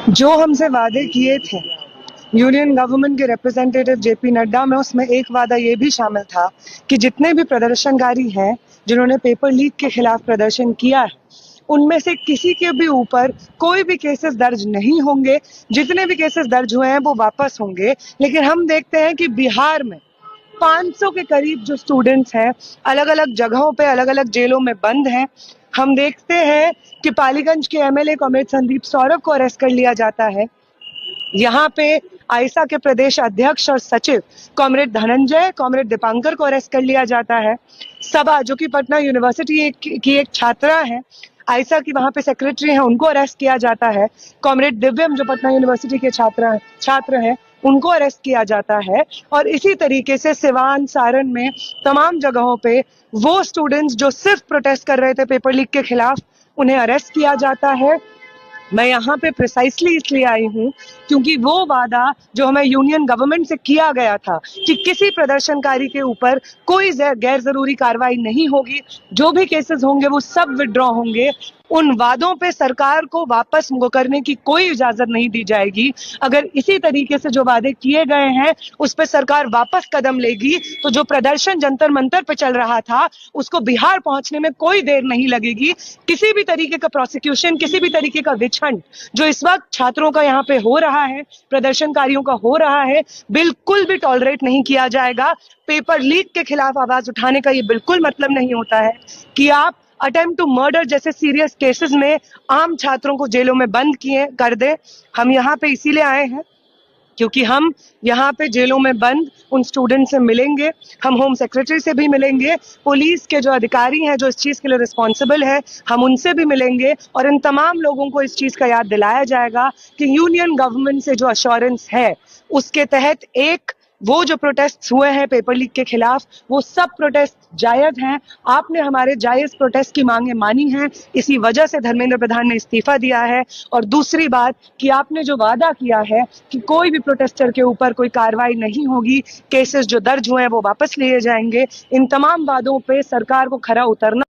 जो हमसे वादे किए थे यूनियन गवर्नमेंट के रिप्रेजेंटेटिव जेपी नड्डा में, उसमें एक वादा ये भी शामिल था कि जितने भी प्रदर्शनकारी हैं जिन्होंने पेपर लीक के खिलाफ प्रदर्शन किया है, उनमें से किसी के भी ऊपर कोई भी केसेस दर्ज नहीं होंगे। जितने भी केसेस दर्ज हुए हैं वो वापस होंगे। लेकिन हम देखते हैं कि बिहार में 500 के करीब जो स्टूडेंट्स हैं अलग अलग जगहों पे अलग अलग जेलों में बंद हैं। हम देखते हैं कि पालीगंज के एमएलए कॉमरेड संदीप सौरभ को अरेस्ट कर लिया जाता है। यहाँ पे आइसा के प्रदेश अध्यक्ष और सचिव कॉमरेड धनंजय, कॉमरेड दीपांकर को अरेस्ट कर लिया जाता है। सबा, जो कि पटना यूनिवर्सिटी की एक छात्रा है, आइसा की वहां पे सेक्रेटरी है, उनको अरेस्ट किया जाता है। कॉमरेड दिव्यम, जो पटना यूनिवर्सिटी के छात्र हैं, उनको अरेस्ट किया जाता है। और इसी तरीके से सिवान, सारण में तमाम जगहों पे वो स्टूडेंट्स जो सिर्फ प्रोटेस्ट कर रहे थे पेपर लीक के खिलाफ, उन्हें अरेस्ट किया जाता है। मैं यहाँ पे प्रिसाइसली इसलिए आई हूँ क्योंकि वो वादा जो हमें यूनियन गवर्नमेंट से किया गया था कि किसी प्रदर्शनकारी के ऊपर कोई गैर जरूरी कार्रवाई नहीं होगी, जो भी केसेस होंगे वो सब विड्रॉ होंगे, उन वादों पे सरकार को वापस मुकरने की कोई इजाजत नहीं दी जाएगी। अगर इसी तरीके से जो वादे किए गए हैं उस पर सरकार वापस कदम लेगी तो जो प्रदर्शन जंतर मंतर पे चल रहा था उसको बिहार पहुंचने में कोई देर नहीं लगेगी। किसी भी तरीके का प्रोसिक्यूशन, किसी भी तरीके का विच हंट जो इस वक्त छात्रों का यहाँ पे हो रहा है, प्रदर्शनकारियों का हो रहा है, बिल्कुल भी टॉलरेट नहीं किया जाएगा। पेपर लीक के खिलाफ आवाज उठाने का ये बिल्कुल मतलब नहीं होता है कि आप अटेम्प्ट टू मर्डर जैसे सीरियस केसेस में आम छात्रों को जेलों में बंद कर दे। हम यहाँ पे इसीलिए आए हैं क्योंकि हम यहाँ पे जेलों में बंद उन स्टूडेंट से मिलेंगे, हम होम सेक्रेटरी से भी मिलेंगे, पुलिस के जो अधिकारी हैं जो इस चीज के लिए रिस्पॉन्सिबल है, हम उनसे भी मिलेंगे और इन तमाम लोगों को इस चीज का याद दिलाया जाएगा कि यूनियन गवर्नमेंट से जो अश्योरेंस है उसके तहत एक वो जो प्रोटेस्ट हुए हैं पेपर लीक के खिलाफ वो सब प्रोटेस्ट जायज हैं। आपने हमारे जायज प्रोटेस्ट की मांगे मानी हैं, इसी वजह से धर्मेंद्र प्रधान ने इस्तीफा दिया है। और दूसरी बात कि आपने जो वादा किया है कि कोई भी प्रोटेस्टर के ऊपर कोई कार्रवाई नहीं होगी, केसेस जो दर्ज हुए हैं वो वापस लिए जाएंगे, इन तमाम वादों पे सरकार को खरा उतरना